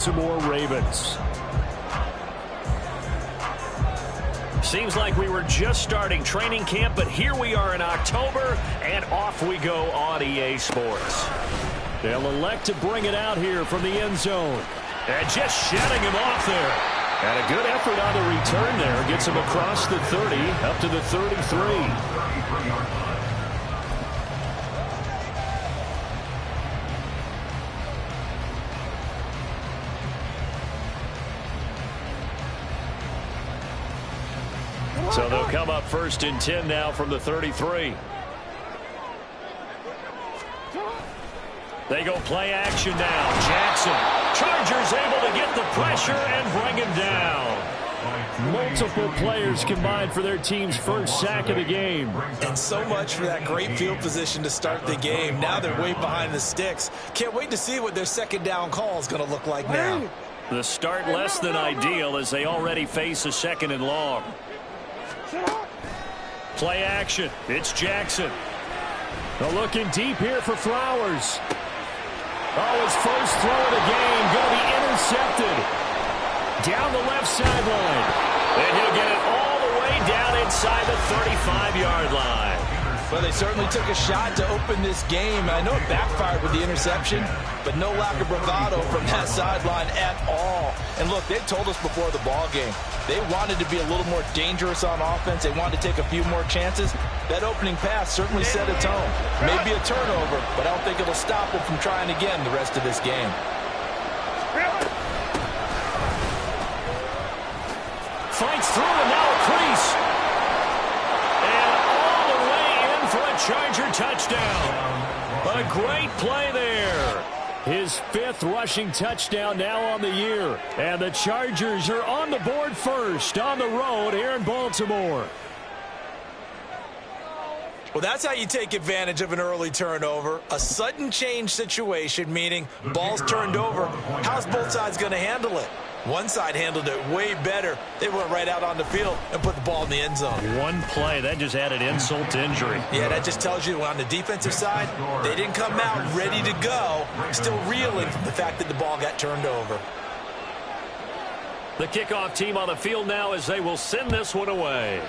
Some more Ravens. Seems like we were just starting training camp, but here we are in October, and off we go on EA Sports. They'll elect to bring it out here from the end zone. And just shutting him off there. And a good effort on the return there. Gets him across the 30, up to the 33. So they'll come up 1st and 10 now from the 33. They go play action now. Jackson. Chargers able to get the pressure and bring him down. Multiple players combined for their team's first sack of the game. And so much for that great field position to start the game. Now they're way behind the sticks. Can't wait to see what their second down call is going to look like now. The start less than ideal as they already face a 2nd and long. Play action. It's Jackson. They're looking deep here for Flowers. Oh, his first throw of the game going to be intercepted. Down the left sideline. And he'll get it all the way down inside the 35-yard line. Well, they certainly took a shot to open this game. I know it backfired with the interception, but no lack of bravado from that sideline at all. And look, they told us before the ball game, they wanted to be a little more dangerous on offense. They wanted to take a few more chances. That opening pass certainly set a tone. Maybe a turnover, but I don't think it'll stop them from trying again the rest of this game. Fights through and now a crease. And all the way in for a Charger touchdown. A great play there. His 5th rushing touchdown now on the year. And the Chargers are on the board first on the road here in Baltimore. Well, that's how you take advantage of an early turnover. A sudden change situation, meaning ball's turned over. How's both sides going to handle it? One side handled it way better. They went right out on the field and put the ball in the end zone. One play, that just added insult to injury. Yeah, that just tells you on the defensive side, they didn't come out ready to go, still reeling from the fact that the ball got turned over. The kickoff team on the field now as they will send this one away.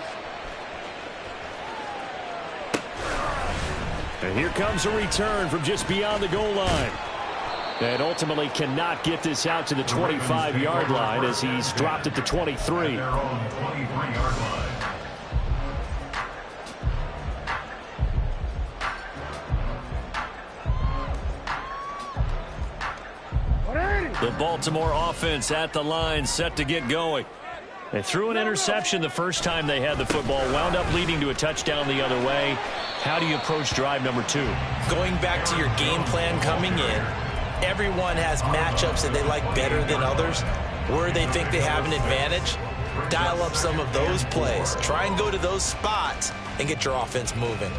And here comes a return from just beyond the goal line. And ultimately cannot get this out to the 25-yard line as he's dropped at the 23. The Baltimore offense at the line, set to get going. They threw an interception the first time they had the football, wound up leading to a touchdown the other way. How do you approach drive number 2? Going back to your game plan coming in, everyone has matchups that they like better than others, where they think they have an advantage. Dial up some of those plays. Try and go to those spots and get your offense moving.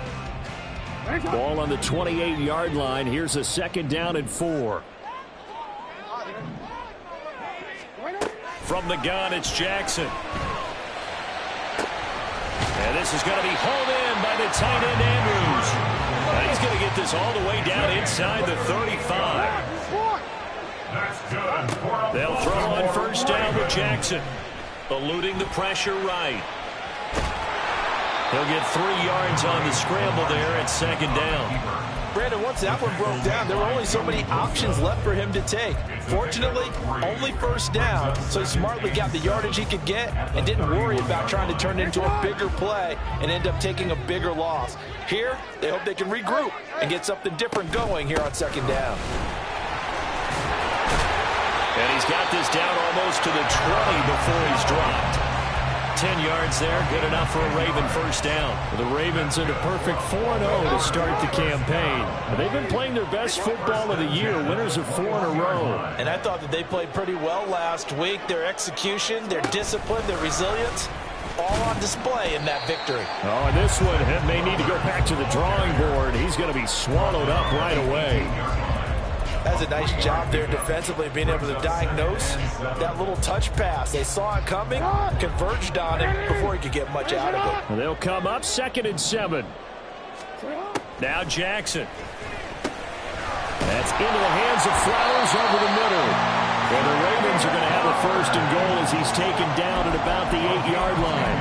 Ball on the 28-yard line. Here's a 2nd down and 4. From the gun, it's Jackson. And this is going to be hauled in by the tight end, Andrews. And he's going to get this all the way down inside the 35. They'll throw on 1st down with Jackson. Eluding the pressure right. He'll get 3 yards on the scramble there at 2nd down. Brandon, once that one broke down, there were only so many options left for him to take. Fortunately, only 1st down, so he smartly got the yardage he could get and didn't worry about trying to turn it into a bigger play and end up taking a bigger loss. Here, they hope they can regroup and get something different going here on 2nd down. And he's got this down almost to the 20 before he's dropped. 10 yards there, good enough for a Raven 1st down. The Ravens in a perfect 4-0 to start the campaign. They've been playing their best football of the year, winners of 4 in a row. And I thought that they played pretty well last week. Their execution, their discipline, their resilience, all on display in that victory. Oh, and this one may need to go back to the drawing board. He's going to be swallowed up right away. That's a nice job there defensively, being able to diagnose that little touch pass. They saw it coming, converged on it before he could get much out of it. And they'll come up 2nd and 7. Now Jackson. That's into the hands of Flowers over the middle. And the first and goal as he's taken down at about the 8-yard line.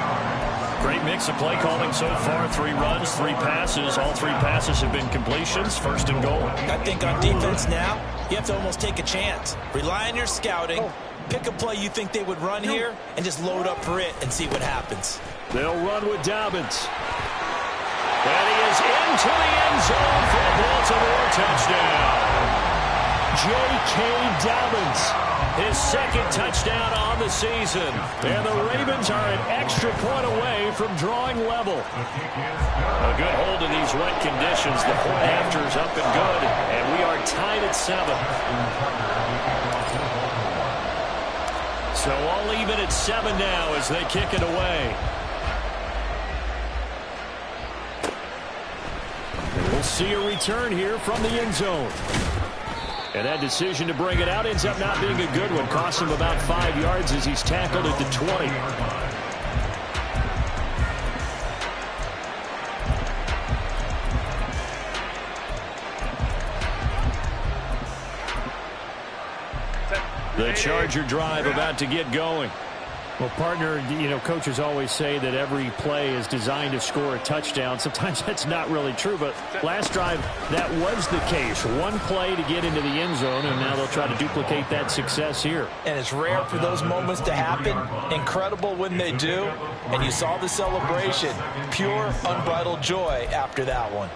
Great mix of play calling so far. 3 runs, 3 passes. All 3 passes have been completions. First and goal. I think on defense now, you have to almost take a chance. Rely on your scouting. Pick a play you think they would run here and just load up for it and see what happens. They'll run with Dobbins. And he is into the end zone for a Baltimore touchdown. J.K. Dobbins. His second touchdown on the season. And the Ravens are an extra point away from drawing level. A good hold in these wet conditions. The point after is up and good. And we are tied at 7. So all even at 7 now as they kick it away. We'll see a return here from the end zone. And that decision to bring it out ends up not being a good one. Costs him about 5 yards as he's tackled at the 20. The Charger drive about to get going. Well, partner, coaches always say that every play is designed to score a touchdown. Sometimes that's not really true, but last drive, that was the case. One play to get into the end zone, and now they'll try to duplicate that success here. And it's rare for those moments to happen. Incredible when they do. And you saw the celebration. Pure, unbridled joy after that one.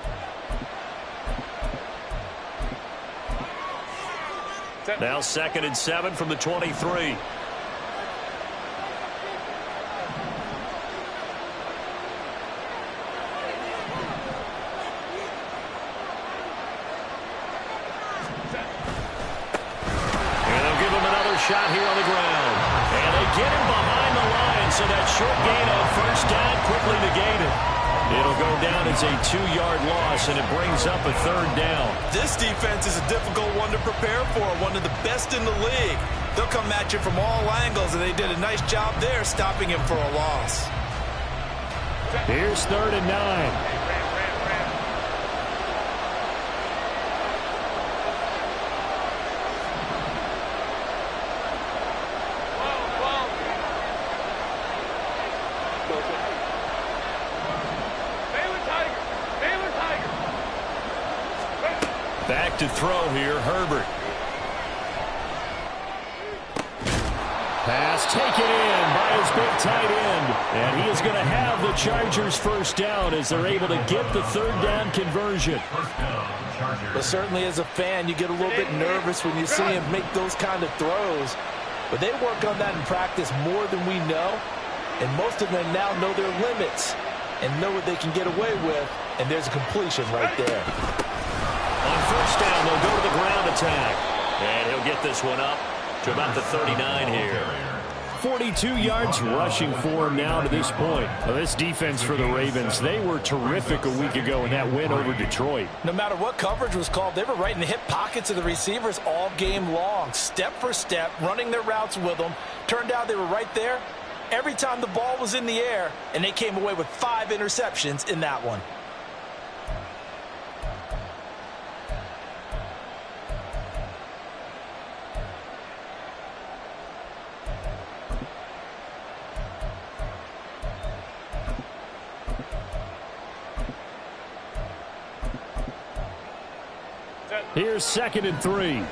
Now 2nd and 7 from the 23. Shot here on the ground. And they get him behind the line, so that short gain on first down quickly negated. It'll go down as a 2-yard loss, and it brings up a 3rd down. This defense is a difficult one to prepare for, one of the best in the league. They'll come at you from all angles, and they did a nice job there stopping him for a loss. Here's 3rd and 9. Back to throw here, Herbert. Pass taken in by his big tight end. And he is going to have the Chargers first down as they're able to get the 3rd down conversion. But certainly as a fan, you get a little bit nervous when you see him make those kind of throws. But they work on that in practice more than we know. And most of them now know their limits and know what they can get away with. And there's a completion right there. On first down, they'll go to the ground attack. And he'll get this one up to about the 39 here. 42 yards rushing for him now to this point. Well, this defense for the Ravens, they were terrific a week ago in that win over Detroit. No matter what coverage was called, they were right in the hip pockets of the receivers all game long. Step for step, running their routes with them. Turned out they were right there every time the ball was in the air, and they came away with 5 interceptions in that one. Here's 2nd and 3.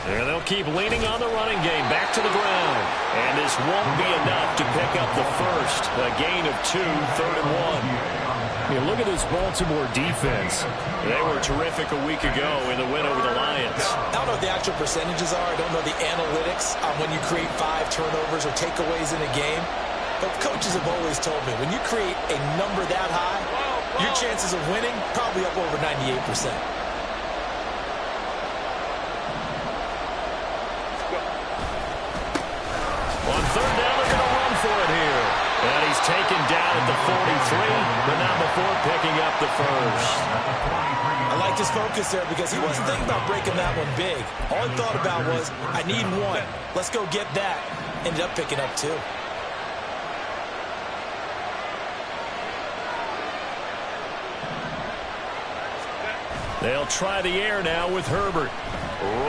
And they'll keep leaning on the running game. Back to the ground. And this won't be enough to pick up the first. A gain of 2, 3rd and 1. Yeah, look at this Baltimore defense. They were terrific a week ago in the win over the Lions. I don't know what the actual percentages are. I don't know the analytics on when you create 5 turnovers or takeaways in a game. But coaches have always told me, when you create a number that high, your chances of winning probably up over 98%. On 3rd down, they're going to run for it here. And he's taken down at the 43, but not before picking up the first. I liked his focus there because he wasn't thinking about breaking that one big. All he thought about was, I need 1. Let's go get that. Ended up picking up 2. They'll try the air now with Herbert.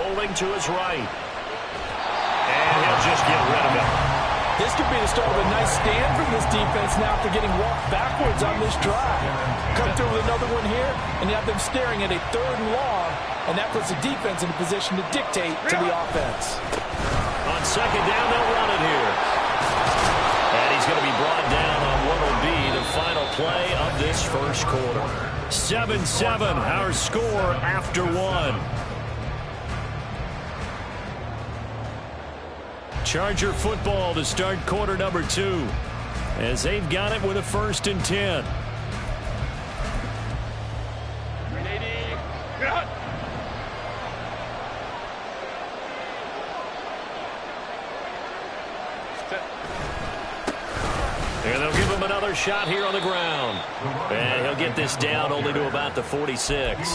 Rolling to his right. And he'll just get rid of it. This could be the start of a nice stand from this defense now after getting walked backwards on this drive. Cut through with another one here, and you have them staring at a 3rd and long, and that puts the defense in a position to dictate to the offense. On 2nd down, they'll run it here. And he's going to be brought down on what will be the final play of this first quarter. 7-7, our score after 1. Charger football to start quarter number 2, as they've got it with a 1st and 10. And they'll give him another shot here on the ground. And he'll get this down only to about the 46.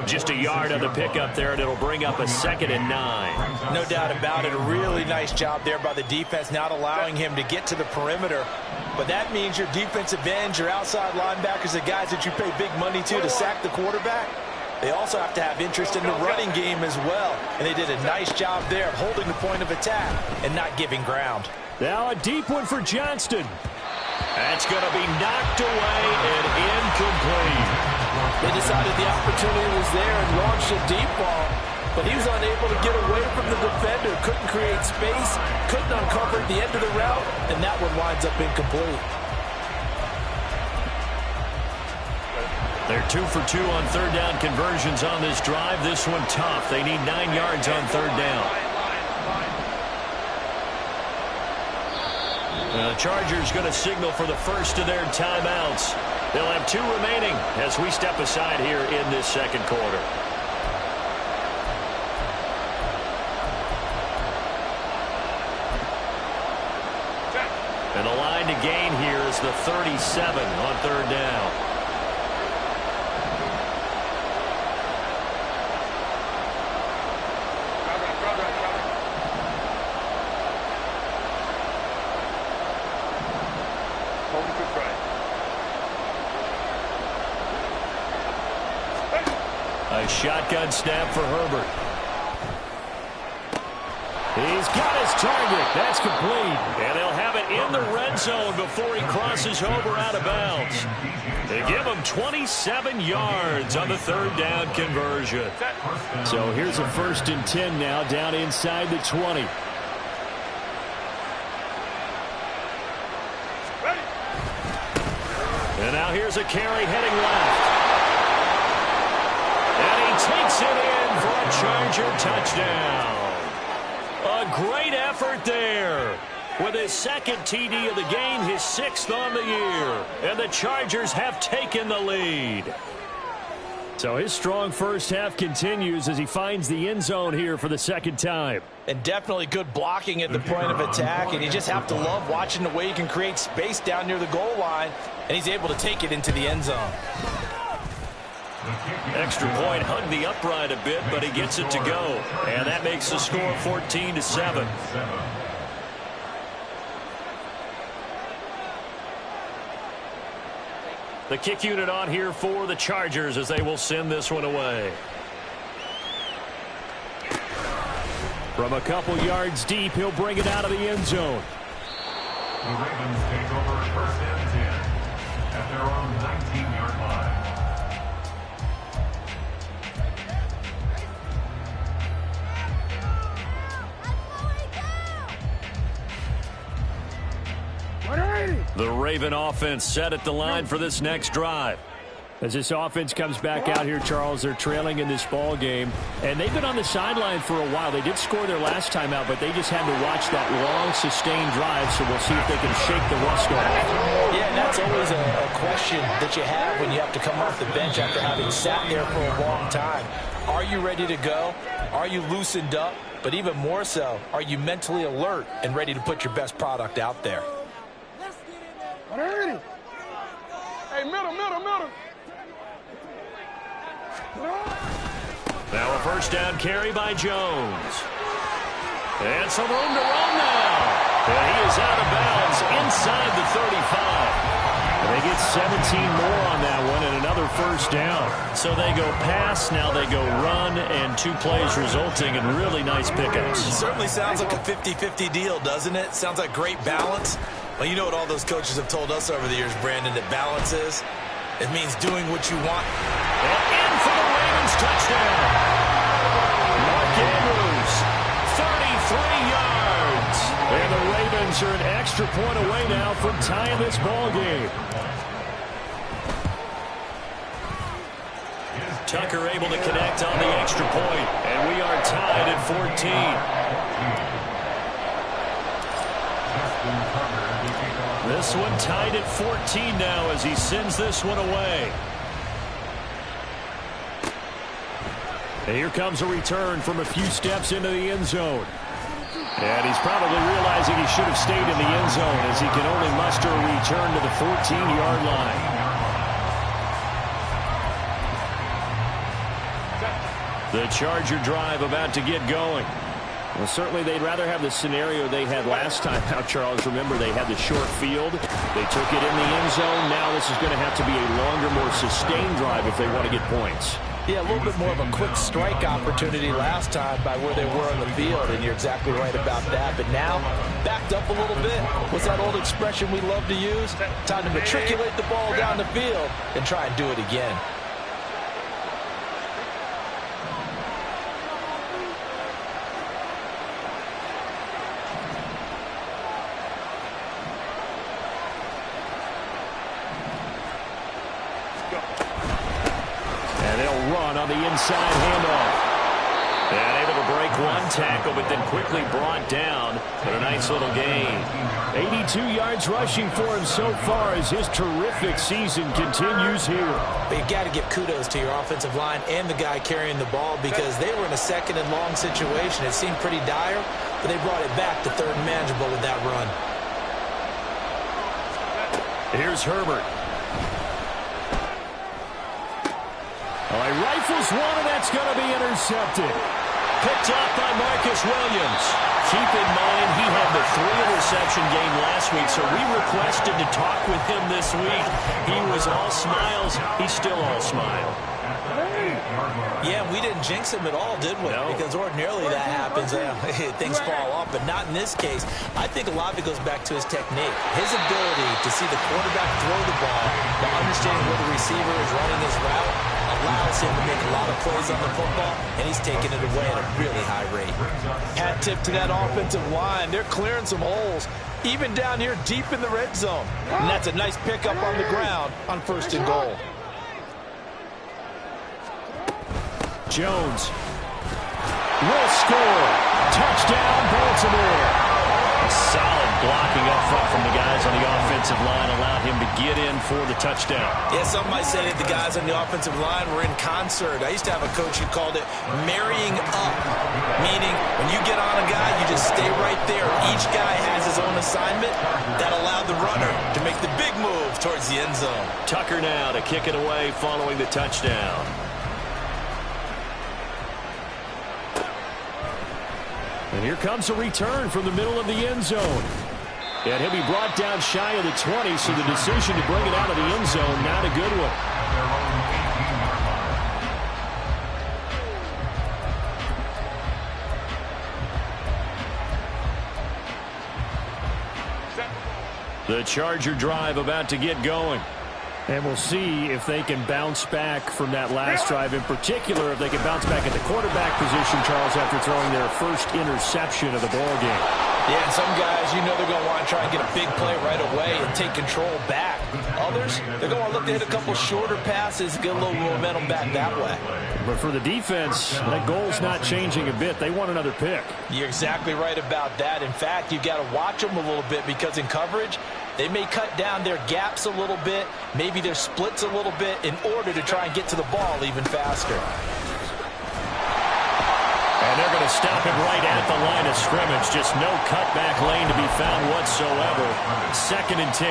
Just a yard on the pickup there, and it'll bring up a 2nd and 9. No doubt about it. A really nice job there by the defense, not allowing him to get to the perimeter. But that means your defensive ends, your outside linebackers, the guys that you pay big money to sack the quarterback, they also have to have interest in the running game as well. And they did a nice job there of holding the point of attack and not giving ground. Now a deep one for Johnston. That's going to be knocked away and incomplete. They decided the opportunity was there and launched a deep ball, but he was unable to get away from the defender, couldn't create space, couldn't uncover the end of the route, and that one winds up incomplete. They're 2 for 2 on 3rd down conversions on this drive. This one tough. They need 9 yards on 3rd down. The Chargers going to signal for the first of their timeouts. They'll have 2 remaining as we step aside here in this 2nd quarter. And the line to gain here is the 37 on 3rd down. A shotgun snap for Herbert. He's got his target. That's complete. And they'll have it in the red zone before he crosses over out of bounds. They give him 27 yards on the 3rd down conversion. So here's a 1st and 10 now down inside the 20. And now here's a carry heading left. And he takes it in for a Charger touchdown. A great effort there. With his 2nd TD of the game, his 6th on the year. And the Chargers have taken the lead. So his strong first half continues as he finds the end zone here for the 2nd time. And definitely good blocking at the point of attack. And you just have to love watching the way he can create space down near the goal line. And he's able to take it into the end zone. Extra point hugged the upright a bit, but he gets it to go. And that makes the score 14-7. The kick unit on here for the Chargers as they will send this one away. From a couple yards deep, he'll bring it out of the end zone. The Ravens take over 1st and 10 at their own 19-yard line. The Raven offense set at the line for this next drive. As this offense comes back out here, Charles, they're trailing in this ball game, and they've been on the sideline for a while. They did score their last time out, but they just had to watch that long, sustained drive, so we'll see if they can shake the rust off. Yeah, and that's always a question that you have when you have to come off the bench after having sat there for a long time. Are you ready to go? Are you loosened up? But even more so, are you mentally alert and ready to put your best product out there? Hey, middle. Now a first down carry by Jones. And some room to run now. And he is out of bounds inside the 35. And they get 17 more on that one and another 1st first down. So they go pass, now they go run, and 2 plays resulting in really nice pickups. It certainly sounds like a 50-50 deal, doesn't it? Sounds like great balance. Well, you know what all those coaches have told us over the years, Brandon, that balance is? It means doing what you want. And in for the Ravens touchdown. Mark Andrews, 33 yards. And the Ravens are an extra point away now from tying this ball game. Tucker able to connect on the extra point, and we are tied at 14. This one tied at 14 now as he sends this one away. And here comes a return from a few steps into the end zone. And he's probably realizing he should have stayed in the end zone as he can only muster a return to the 14-yard line. The Charger drive about to get going. Well, certainly they'd rather have the scenario they had last time out, Charles. Remember, they had the short field. They took it in the end zone. Now this is going to have to be a longer, more sustained drive if they want to get points. Yeah, a little bit more of a quick strike opportunity last time by where they were on the field, and you're exactly right about that. But now, backed up a little bit. What's that old expression we love to use? Time to matriculate the ball down the field and try and do it again. On the inside handoff. And able to break one tackle, but then quickly brought down. But a nice little gain. 82 yards rushing for him so far as his terrific season continues here. But you've got to give kudos to your offensive line and the guy carrying the ball because they were in a second and long situation. It seemed pretty dire, but they brought it back to third and manageable with that run. Here's Herbert. Well, he rifles one, and that's going to be intercepted. Picked up by Marcus Williams. Keep in mind, he had the 3-interception game last week, so we requested to talk with him this week. He was all smiles. He's still all smile. Yeah, we didn't jinx him at all, did we? No. Because ordinarily that happens. Things fall off, but not in this case. I think a lot of it goes back to his technique. His ability to see the quarterback throw the ball, to understanding where the receiver is running his route, allows him to make a lot of plays on the football, and he's taking it away at a really high rate. Hat tip to that offensive line. They're clearing some holes, even down here deep in the red zone. And that's a nice pickup on the ground on 1st and goal. Jones will score. Touchdown, Baltimore. Solid blocking up front from the guys on the offensive line allowed him to get in for the touchdown. Yeah, some might say that the guys on the offensive line were in concert. I used to have a coach who called it marrying up, meaning when you get on a guy, you just stay right there. Each guy has his own assignment that allowed the runner to make the big move towards the end zone. Tucker now to kick it away following the touchdown. And here comes a return from the middle of the end zone. And he'll be brought down shy of the 20, so the decision to bring it out of the end zone, not a good one. The Charger drive about to get going. And we'll see if they can bounce back from that last drive, in particular if they can bounce back at the quarterback position, Charles, after throwing their first interception of the ballgame. Yeah, and some guys, you know they're going to want to try and get a big play right away and take control back. Others, they're going to look to hit a couple shorter passes, get a little momentum back that way. But for the defense, that goal's not changing a bit. They want another pick. You're exactly right about that. In fact, you've got to watch them a little bit because in coverage, they may cut down their gaps a little bit, maybe their splits a little bit in order to try and get to the ball even faster. And they're going to stop it right at the line of scrimmage. Just no cutback lane to be found whatsoever. 2nd and 10.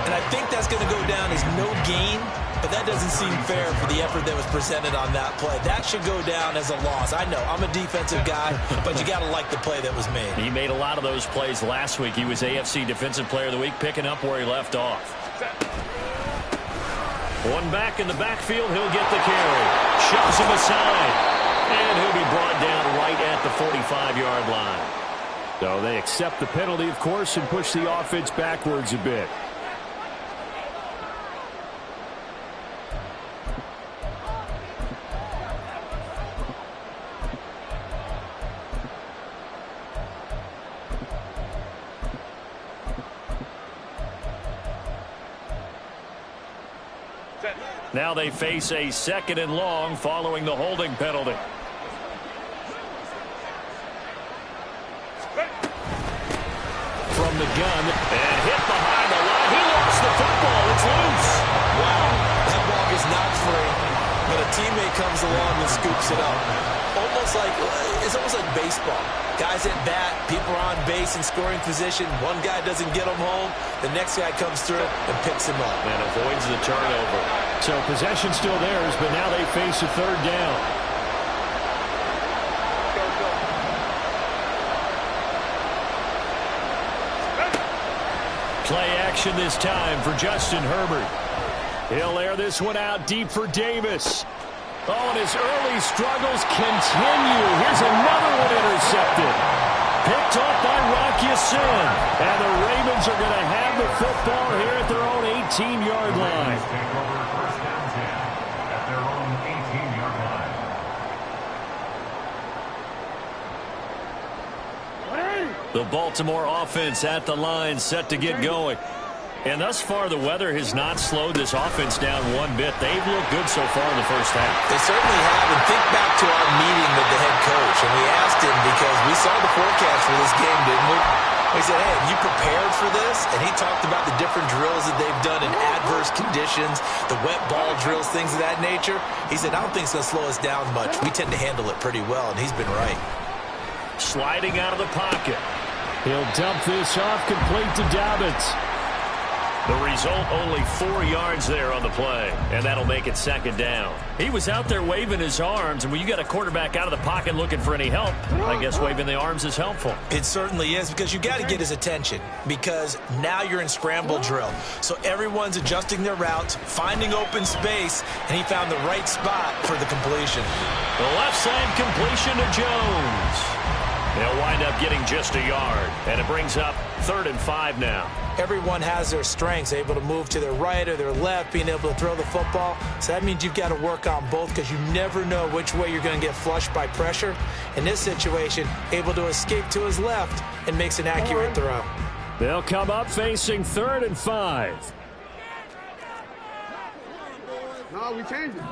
And I think that's going to go down as no gain, but that doesn't seem fair for the effort that was presented on that play. That should go down as a loss. I know, I'm a defensive guy, but you got to like the play that was made. He made a lot of those plays last week. He was AFC Defensive Player of the Week, picking up where he left off. One back in the backfield. He'll get the carry. Shoves him aside. And he'll be brought down right at the 45-yard line. So they accept the penalty, of course, and push the offense backwards a bit. Now they face a 2nd and long following the holding penalty. From the gun and hit behind the line. He lost the football. It's loose. Wow, that ball is not free, but a teammate comes along and scoops it up. It's almost like baseball. Guys at bat, people are on base in scoring position. One guy doesn't get him home. The next guy comes through and picks him up. And avoids the turnover. So possession still theirs, but now they face a 3rd down. Play action this time for Justin Herbert. He'll air this one out deep for Davis. Oh, and his early struggles continue. Here's another one intercepted. Picked off by Rock Ya-Sin. And the Ravens are going to have the football here at their own 18-yard line. Take over 1st and 10 at their own 18-yard line. The Baltimore offense at the line, set to get going. And thus far, the weather has not slowed this offense down one bit. They've looked good so far in the first half. They certainly have. And think back to our meeting with the head coach. And we asked him, because we saw the forecast for this game, didn't we? We said, hey, have you prepared for this? And he talked about the different drills that they've done in adverse conditions, the wet ball drills, things of that nature. He said, I don't think it's going to slow us down much. We tend to handle it pretty well, and he's been right. Sliding out of the pocket. He'll dump this off, complete to Dobbins. The result, only 4 yards there on the play, and that'll make it 2nd down. He was out there waving his arms, and when you got a quarterback out of the pocket looking for any help, I guess waving the arms is helpful. It certainly is, because you got to get his attention, because now you're in scramble drill. So everyone's adjusting their routes, finding open space, and he found the right spot for the completion. The left side completion to Jones. They'll wind up getting just a yard, and it brings up 3rd and 5 now. Everyone has their strengths, able to move to their right or their left, being able to throw the football. So that means you've got to work on both, because you never know which way you're going to get flushed by pressure. In this situation, able to escape to his left and makes an accurate throw. They'll come up facing 3rd and 5. No, we changed it.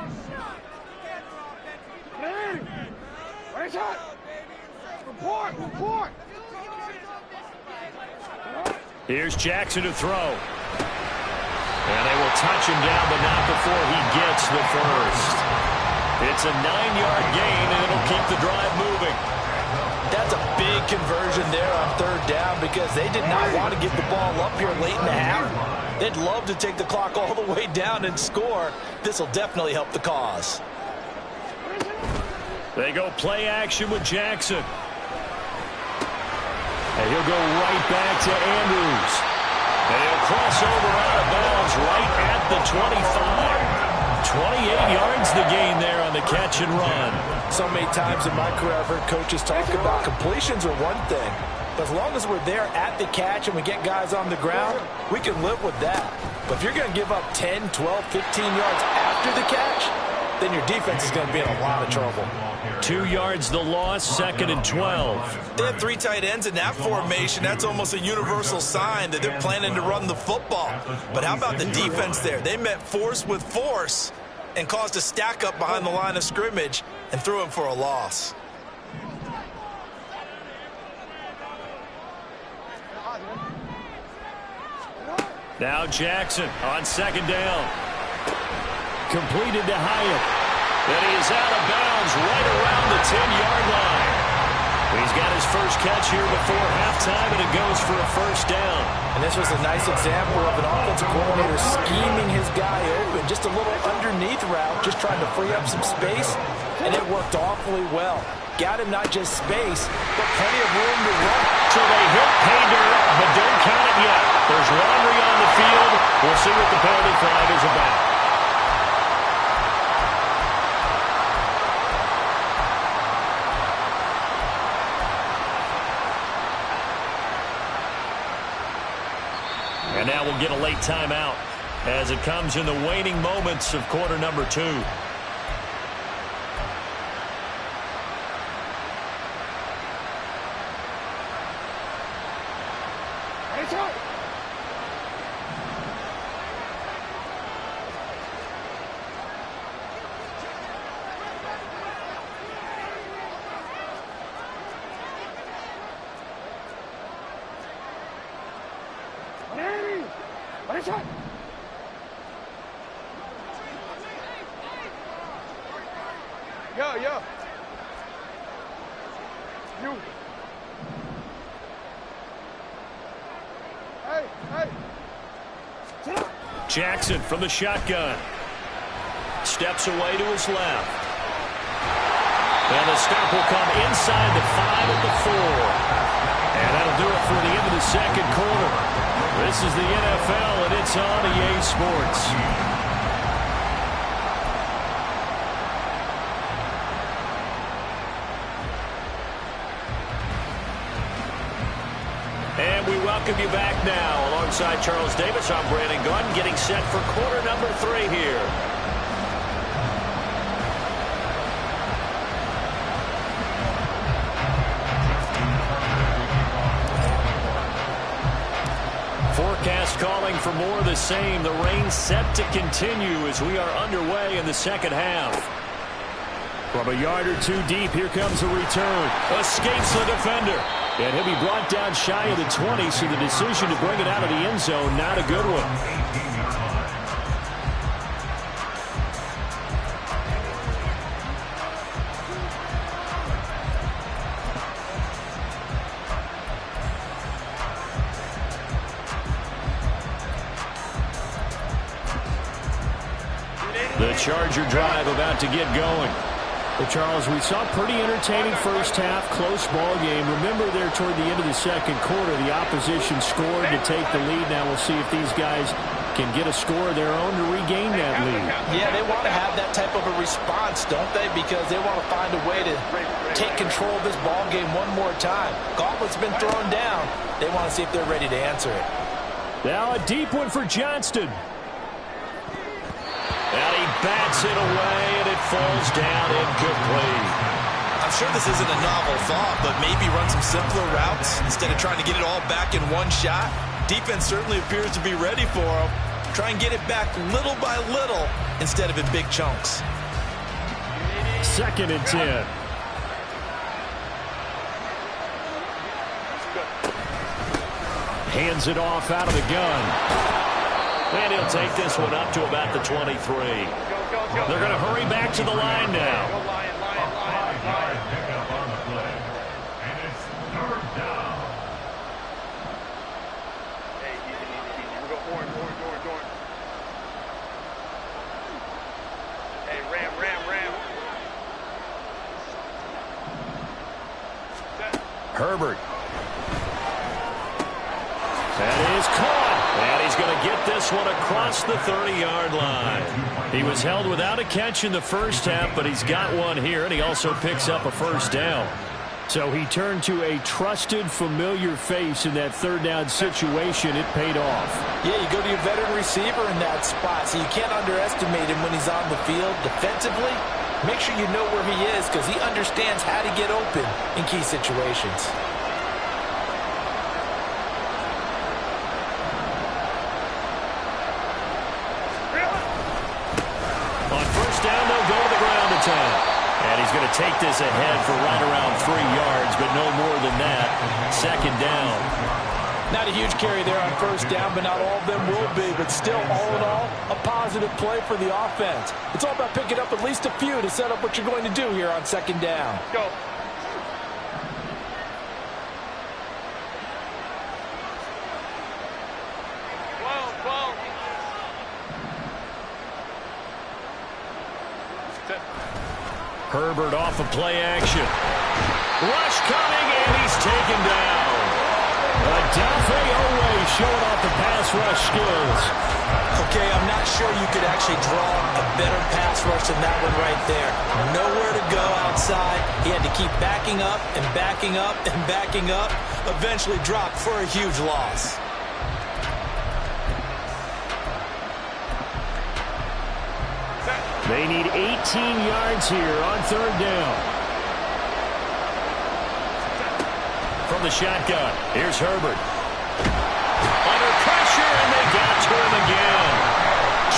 Hey! Right shot! Report! Here's Jackson to throw. And they will touch him down, but not before he gets the first. It's a 9-yard gain, and it'll keep the drive moving. That's a big conversion there on 3rd down, because they did not want to give the ball up here late in the half. They'd love to take the clock all the way down and score. This will definitely help the cause. They go play action with Jackson. And he'll go right back to Andrews. And he'll cross over out of bounds right at the 25. 28 yards the gain there on the catch and run. So many times in my career I've heard coaches talk about completions are one thing. But as long as we're there at the catch and we get guys on the ground, we can live with that. But if you're going to give up 10, 12, 15 yards after the catch, then your defense is going to be in a lot of trouble. 2 yards the loss, 2nd and 12. They have 3 tight ends in that formation. That's almost a universal sign that they're planning to run the football. But how about the defense there? They met force with force and caused a stack up behind the line of scrimmage and threw him for a loss. Now Jackson on 2nd down. Completed to Hyatt. And he is out of bounds right around the 10-yard line. He's got his first catch here before halftime, and it goes for a first down. And this was a nice example of an offensive coordinator scheming his guy open. Just a little underneath route, just trying to free up some space, and it worked awfully well. Got him not just space, but plenty of room to run. So they hit pay dirt, but don't count it yet. There's laundry on the field. We'll see what the penalty flag is about. late timeout as it comes in the waning moments of quarter number 2. Yo. You. Hey. Jackson from the shotgun. Steps away to his left. And the stop will come inside the 5 at the 4. And that'll do it for the end of the second quarter. This is the NFL, and it's on EA Sports. And we welcome you back now. Alongside Charles Davis, I'm Brandon Gaudin, getting set for quarter number 3 here. Forecast calling for more of the same. The rain set to continue as we are underway in the second half. From a yard or 2 deep, here comes a return. Escapes the defender. And he'll be brought down shy of the 20, so the decision to bring it out of the end zone, not a good one. The Charger drive about to get going. Well, Charles, we saw pretty entertaining first half, close ball game. Remember there toward the end of the second quarter, the opposition scored to take the lead. Now we'll see if these guys can get a score of their own to regain that lead. Yeah, they want to have that type of a response, don't they? Because they want to find a way to take control of this ball game one more time. Gauntlet's been thrown down. They want to see if they're ready to answer it. Now a deep one for Johnston. And he bats it away, and it falls down incomplete. I'm sure this isn't a novel thought, but maybe run some simpler routes instead of trying to get it all back in one shot. Defense certainly appears to be ready for him. Try and get it back little by little instead of in big chunks. 2nd and 10. Hands it off out of the gun. And he'll take this one up to about the 23. They're going to hurry back to the line now. Pickup on the play. And it's 3rd down. Hey, easy. We go Horn. Hey, Ram. Herbert. That is caught. And he's going to get this one across the 30-yard line. He was held without a catch in the first half, but he's got one here, and he also picks up a first down. So he turned to a trusted, familiar face in that 3rd down situation. It paid off. Yeah, you go to your veteran receiver in that spot, so you can't underestimate him when he's on the field defensively. Make sure you know where he is because he understands how to get open in key situations. And he's going to take this ahead for right around 3 yards, but no more than that. 2nd down. Not a huge carry there on 1st down, but not all of them will be. But still, all in all, a positive play for the offense. It's all about picking up at least a few to set up what you're going to do here on 2nd down. Go. Herbert off of play action. Rush coming, and he's taken down. Odafe Oweh showing off the pass rush skills. Okay, I'm not sure you could actually draw a better pass rush than that one right there. Nowhere to go outside. He had to keep backing up and backing up and backing up. Eventually dropped for a huge loss. They need 18 yards here on third down. From the shotgun, here's Herbert. Under pressure, and they got to him again.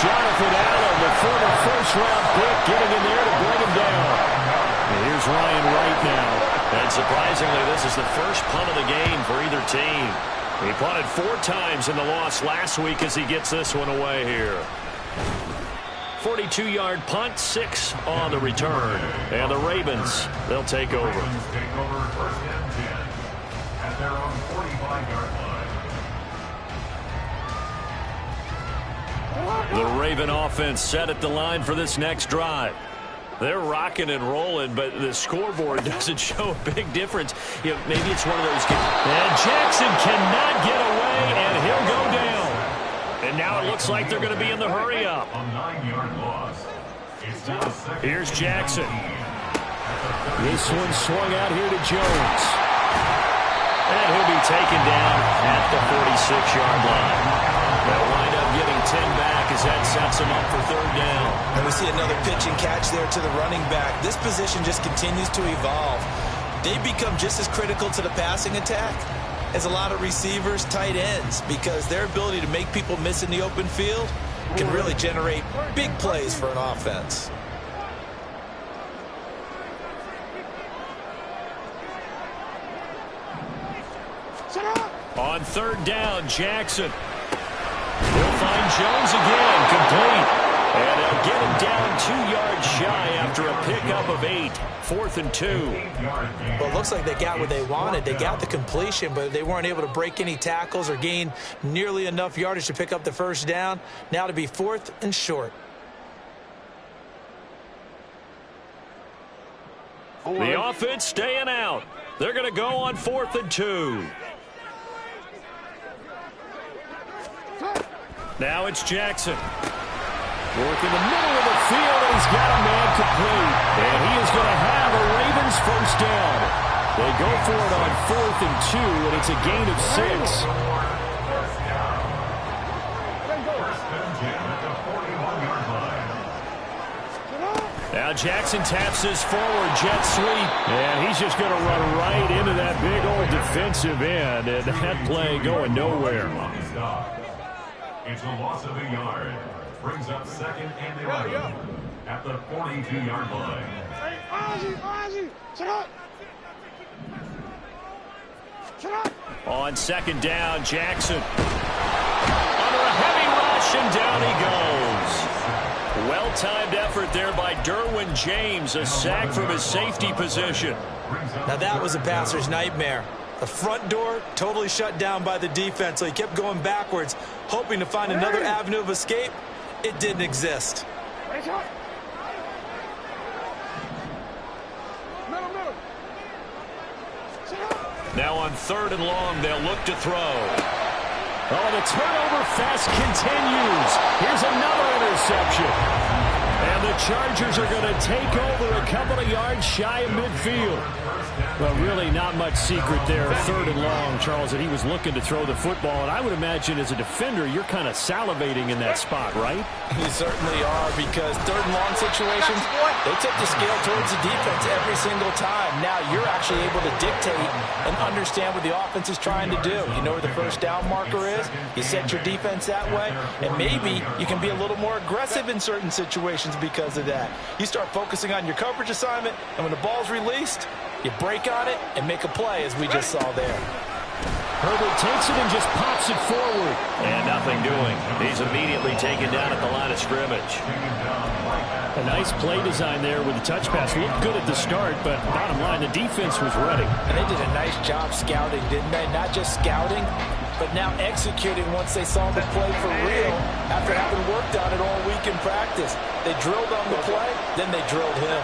Jonathan Allen, the former first-round pick, getting in there to bring him down. And here's Ryan Wright now. And surprisingly, this is the first punt of the game for either team. He punted 4 times in the loss last week as he gets this one away here. 42-yard punt, 6 on the return. And the Ravens, they'll take over. Ravens take over first and 10 at their own 45-yard line. The Raven offense set at the line for this next drive. They're rocking and rolling, but the scoreboard doesn't show a big difference. You know, maybe it's one of those games. And Jackson cannot get away, and he'll go down. And now it looks like they're going to be in the hurry up. A 9-yard loss. It's still a second. Here's Jackson. This one swung out here to Jones. And he'll be taken down at the 46-yard line. They'll wind up getting 10 back as that sets them up for third down. And we see another pitch and catch there to the running back. This position just continues to evolve. They become just as critical to the passing attack as a lot of receivers, tight ends, because their ability to make people miss in the open field can really generate big plays for an offense. On third down, Jackson. He'll find Jones again, complete. And they'll get him down 2 yards shy after a pickup of 8. 4th and 2. Well, it looks like they got what they wanted. They got the completion, but they weren't able to break any tackles or gain nearly enough yardage to pick up the first down. Now to be 4th and short. The offense staying out. They're going to go on 4th and 2. Now it's Jackson. Work in the middle of the field, and he's got a man complete. And he is going to have a Ravens first down. They go for it on 4th and 2, and it's a gain of 6. Now Jackson taps this forward jet sweep. And he's just going to run right into that big old defensive end. And that play going nowhere. It's a loss of a yard. Brings up 2nd and 11 at the 42-yard line. On 2nd down, Jackson. Under a heavy rush, and down he goes. Well-timed effort there by Derwin James. A sack from his safety position. Now that was a passer's nightmare. The front door totally shut down by the defense, so he kept going backwards, hoping to find another avenue of escape. It didn't exist. Now on 3rd and long, they'll look to throw. Oh, the turnover fest continues. Here's another interception. And the Chargers are going to take over a couple of yards shy of midfield. Well, really not much secret there. 3rd and long, Charles, that he was looking to throw the football. And I would imagine as a defender, you're kind of salivating in that spot, right? You certainly are, because 3rd and long situations, they tip the scale towards the defense every single time. Now you're actually able to dictate and understand what the offense is trying to do. You know where the first down marker is. You set your defense that way, and maybe you can be a little more aggressive in certain situations because of that. You start focusing on your coverage assignment, and when the ball's released, you break on it and make a play, as we just saw there. Herbert takes it and just pops it forward. And nothing doing. He's immediately taken down at the line of scrimmage. A nice play design there with the touch pass. Looked good at the start, but bottom line, the defense was ready. And they did a nice job scouting, didn't they? Not just scouting, but now executing once they saw the play for real after having worked on it all week in practice. They drilled on the play, then they drilled him.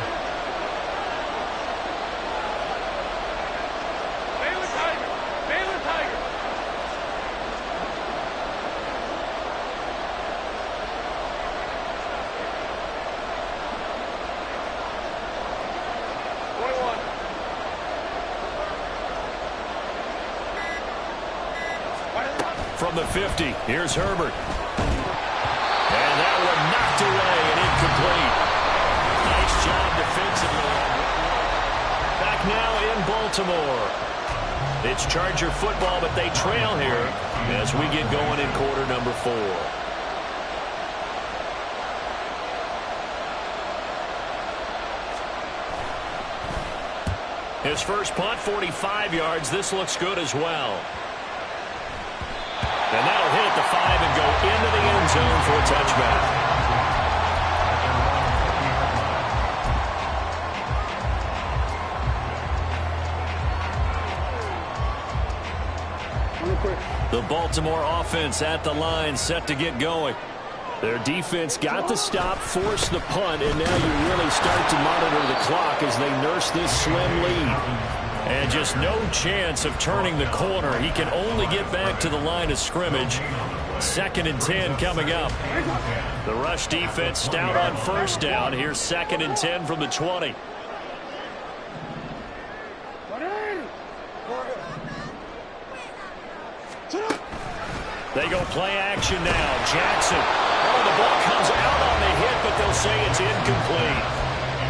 From the 50, here's Herbert. And that one knocked away and incomplete. Baltimore. It's Charger football, but they trail here as we get going in quarter number 4. His first punt, 45 yards. This looks good as well. And that'll hit at the 5 and go into the end zone for a touchback. The Baltimore offense at the line, set to get going. Their defense got the stop, forced the punt, and now you really start to monitor the clock as they nurse this slim lead. And just no chance of turning the corner. He can only get back to the line of scrimmage. 2nd and 10 coming up. The rush defense stout on first down. Here's 2nd and 10 from the 20. They go play action now. Jackson. Oh, the ball comes out on the hit, but they'll say it's incomplete.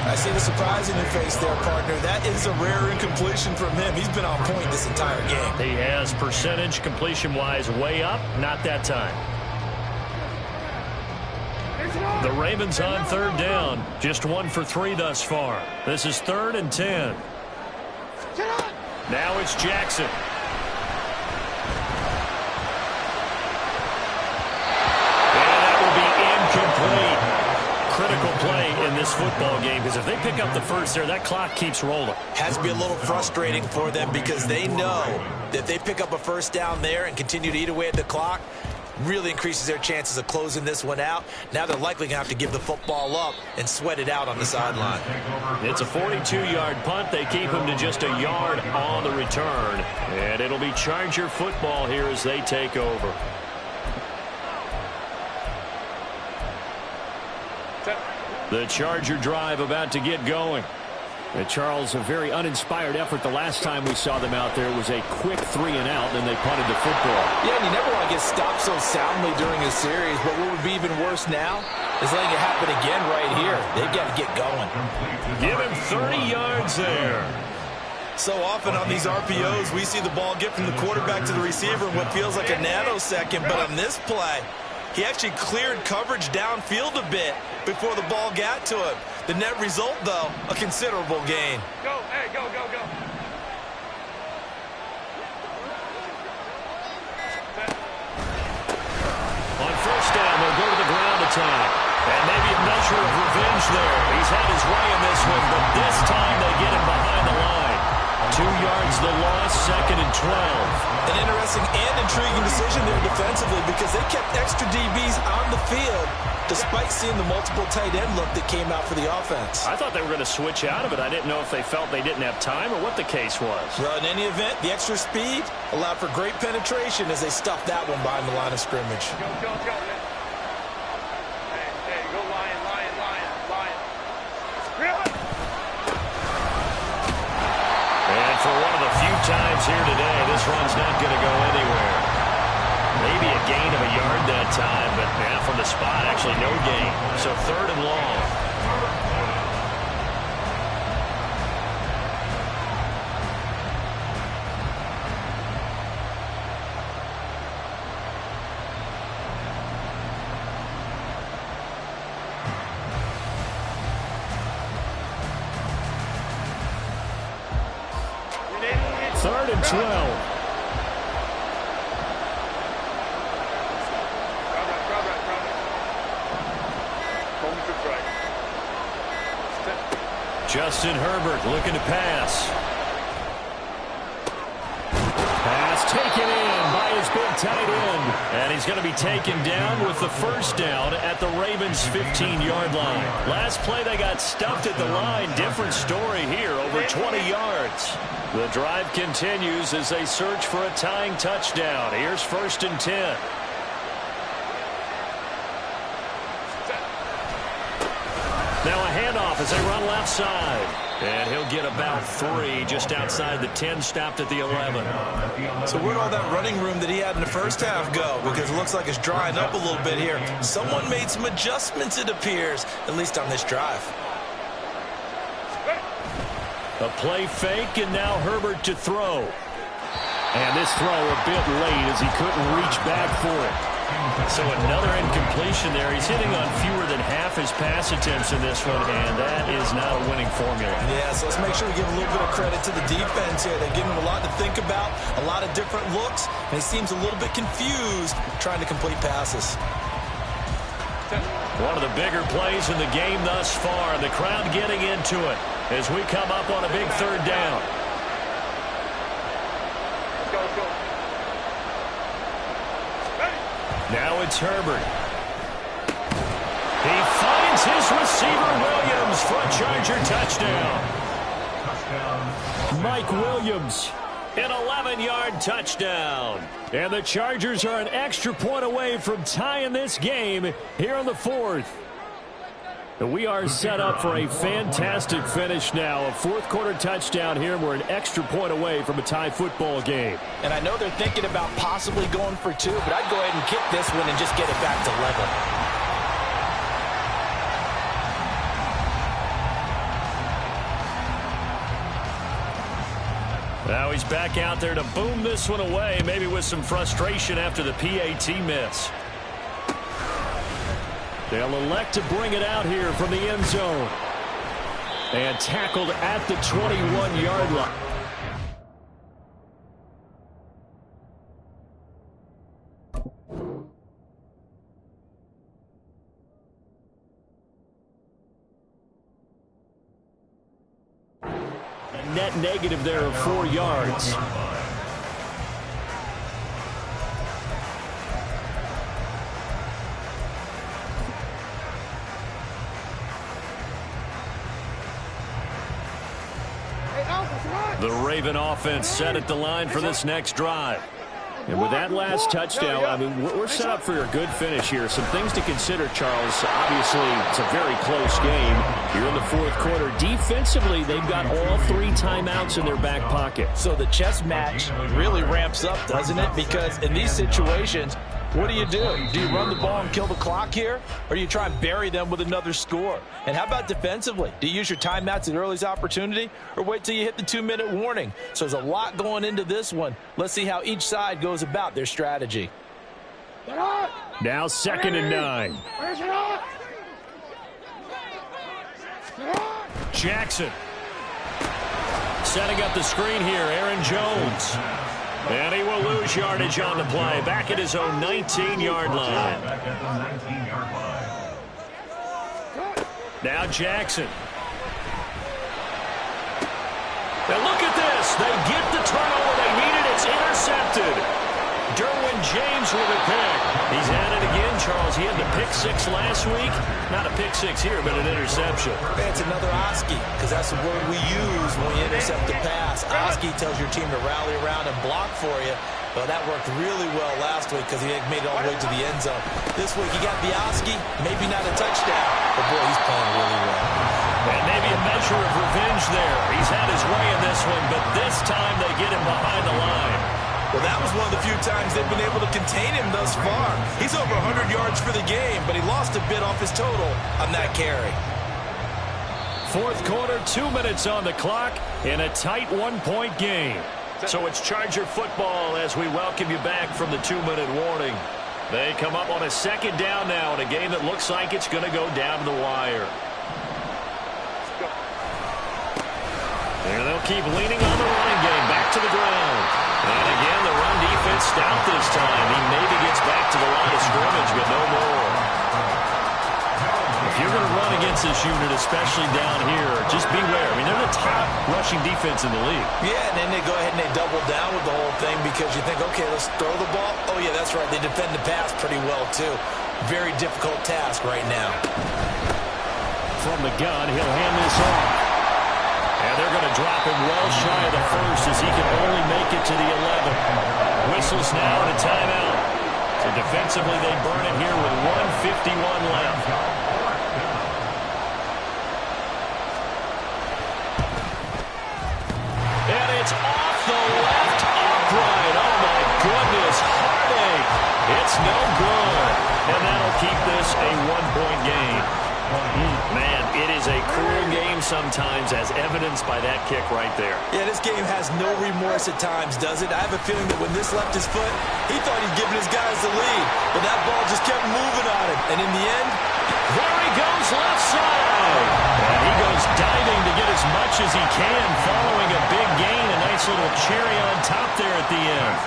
I see the surprise in your face there, partner. That is a rare incompletion from him. He's been on point this entire game. He has percentage completion-wise way up. Not that time. The Ravens on 3rd down. Just 1 for 3 thus far. This is 3rd and 10. Now it's Jackson. Critical play in this football game, because if they pick up the first there, that clock keeps rolling. Has to be a little frustrating for them because they know that if they pick up a first down there and continue to eat away at the clock, really increases their chances of closing this one out. Now they're likely going to have to give the football up and sweat it out on the sideline. It's a 42-yard punt. They keep him to just a yard on the return. And it'll be Charger football here as they take over. The Charger drive about to get going. And Charles, a very uninspired effort the last time we saw them out there. It was a quick 3 and out, and then they punted the football. Yeah, and you never want to get stopped so soundly during a series, but what would be even worse now is letting it happen again right here. They've got to get going. Give him 30 yards there. So often on these RPOs, we see the ball get from the quarterback to the receiver in what feels like a nanosecond, but on this play, he actually cleared coverage downfield a bit before the ball got to him. The net result, though, a considerable gain. Go, hey, go, go, go. On first down, they'll go to the ground attack. And maybe a measure of revenge there. He's had his way in this one, but this time they get him behind the line. 2 yards the loss, 2nd and 12. An interesting and intriguing decision there defensively because they kept extra DBs on the field despite seeing the multiple tight end look that came out for the offense. I thought they were going to switch out of it. I didn't know if they felt they didn't have time or what the case was. Well, in any event, the extra speed allowed for great penetration as they stuffed that one behind the line of scrimmage. Go, go, go. Hey, hey, go Lion, Lion, Lion, Lion. And for one of the few times here today, this run's not going to go anywhere. Maybe a gain of a yard that time, but from the spot, actually no gain. So 3rd and long. Third and 12. Justin Herbert looking to pass. Pass taken in by his big tight end. And he's going to be taken down with the first down at the Ravens' 15-yard line. Last play they got stuffed at the line. Different story here, over 20 yards. The drive continues as they search for a tying touchdown. Here's 1st and 10. Now a handoff as they run left side. And he'll get about 3 just outside the 10, stopped at the 11. So where'd all that running room that he had in the first half go? Because it looks like it's drying up a little bit here. Someone made some adjustments, it appears, at least on this drive. A play fake, and now Herbert to throw. And this throw a bit late as he couldn't reach back for it. So another incompletion there. He's hitting on fewer than half his pass attempts in this one, and that is not a winning formula. Yeah, so let's make sure we give a little bit of credit to the defense here. They're giving him a lot to think about, a lot of different looks, and he seems a little bit confused trying to complete passes. One of the bigger plays in the game thus far. The crowd getting into it as we come up on a big third down. Let's go. Now it's Herbert. He finds his receiver, Williams, for a Charger touchdown. Mike Williams. An 11-yard touchdown. And the Chargers are an extra point away from tying this game here in the fourth. We are set up for a fantastic finish now. A fourth-quarter touchdown here. We're an extra point away from a tie football game. And I know they're thinking about possibly going for two, but I'd go ahead and kick this one and just get it back to level. Now he's back out there to boom this one away, maybe with some frustration after the PAT miss. They'll elect to bring it out here from the end zone. And tackled at the 21-yard line. A net negative there of 4 yards. The Raven offense set at the line for this next drive. And with that last touchdown, I mean, we're set up for a good finish here. Some things to consider, Charles. Obviously, it's a very close game. You're in the fourth quarter. Defensively, they've got all 3 timeouts in their back pocket. So the chess match really ramps up, doesn't it? Because in these situations, what do? Do you run the ball and kill the clock here? Or do you try and bury them with another score? And how about defensively? Do you use your timeouts at earliest opportunity or wait till you hit the 2-minute warning? So there's a lot going into this one. Let's see how each side goes about their strategy. Now 2nd and 9. Jackson setting up the screen here. Aaron Jones. And he will lose yardage on the play. Back at his own 19-yard line. Now Jackson. And look at this. They get the turnover they needed. It's intercepted. Derwin James with a pick. He's at it again, Charles. He had the pick 6 last week. Not a pick 6 here, but an interception. It's another Oski, because that's the word we use when we intercept the pass. Oski tells your team to rally around and block for you. Well, that worked really well last week because he made it all the way to the end zone. This week he got the Oski, maybe not a touchdown, but boy, he's playing really well. And maybe a measure of revenge there. He's had his way in this one, but this time they get him behind the line. Well, that was one of the few times they've been able to contain him thus far. He's over 100 yards for the game, but he lost a bit off his total on that carry. Fourth quarter, 2 minutes on the clock in a tight 1-point game. So it's Charger football as we welcome you back from the 2-minute warning. They come up on a 2nd down now in a game that looks like it's going to go down to the wire. And they'll keep leaning on the running game back to the ground. And again, the run defense stout this time. He maybe gets back to the line of scrimmage, but no more. If you're going to run against this unit, especially down here, just beware. I mean, they're the top rushing defense in the league. Yeah, and then they go ahead and they double down with the whole thing because you think, okay, let's throw the ball. Oh, yeah, that's right. They defend the pass pretty well, too. Very difficult task right now. From the gun, he'll hand this off. And they're going to drop him well shy of the first as he can only make it to the 11. Whistles now and a timeout. So defensively, they burn it here with 1:51 left. And it's off the left upright. Oh, my goodness. Heartache. It's no good. And that'll keep this a 1-point game. Man, it is a cruel game sometimes, as evidenced by that kick right there. Yeah, this game has no remorse at times, does it? I have a feeling that when this left his foot, he thought he'd given his guys the lead. But that ball just kept moving on him. And in the end, there he goes left side. And he goes diving to get as much as he can following a big gain. A nice little cherry on top there at the end.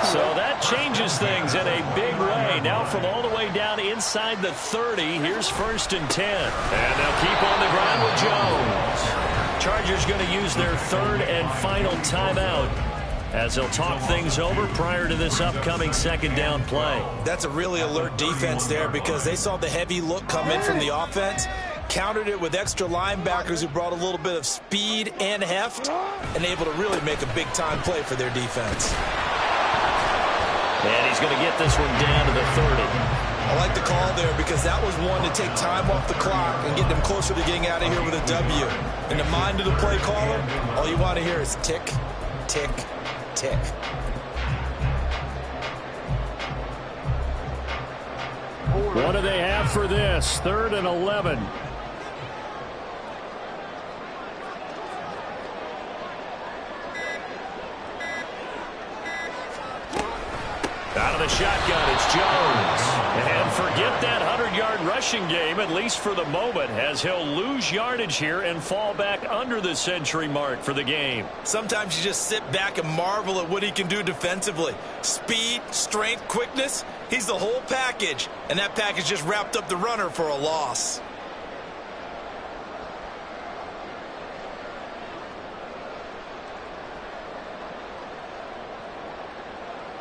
So that changes things in a big way. Now from all the way down inside the 30, here's 1st and 10. And they'll keep on the ground with Jones. Chargers going to use their 3rd and final timeout as they'll talk things over prior to this upcoming 2nd down play. That's a really alert defense there because they saw the heavy look come in from the offense, countered it with extra linebackers who brought a little bit of speed and heft, and able to really make a big-time play for their defense. And he's going to get this one down to the 30. I like the call there because that was one to take time off the clock and get them closer to getting out of here with a W. In the mind of the play caller, all you want to hear is tick, tick, tick. What do they have for this? 3rd and 11. Out of the shotgun, it's Jones. And forget that 100-yard rushing game, at least for the moment, as he'll lose yardage here and fall back under the century mark for the game. Sometimes you just sit back and marvel at what he can do defensively. Speed, strength, quickness, he's the whole package. And that package just wrapped up the runner for a loss.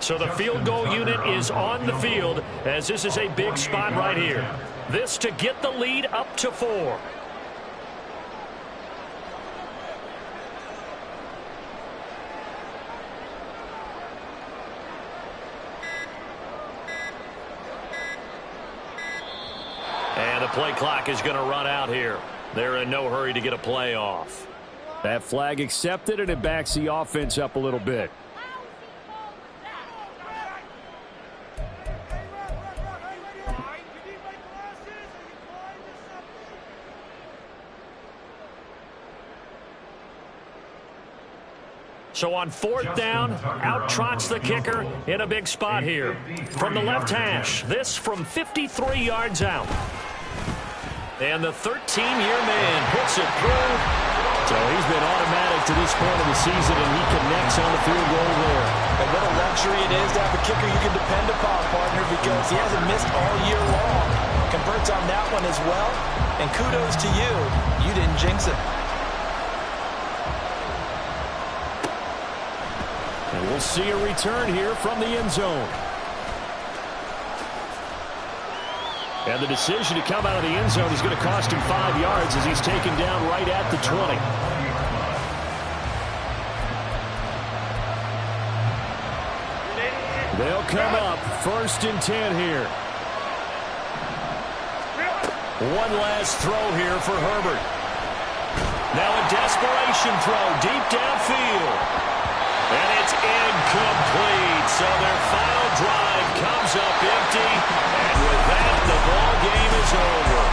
So the field goal unit is on the field as this is a big spot right here. This to get the lead up to 4. And the play clock is going to run out here. They're in no hurry to get a play off. That flag accepted, and it backs the offense up a little bit. So on 4th down, out trots the kicker in a big spot here. From the left hash, this from 53 yards out. And the 13-year man puts it through. So he's been automatic to this point of the season, and he connects on the field goal there. And what a luxury it is to have a kicker you can depend upon, partner, because he hasn't missed all year long. Converts on that one as well. And kudos to you. You didn't jinx it. And we'll see a return here from the end zone. And the decision to come out of the end zone is going to cost him 5 yards as he's taken down right at the 20. They'll come up 1st and 10 here. One last throw here for Herbert. Now a desperation throw deep downfield. And it's incomplete. So their final drive comes up empty. And with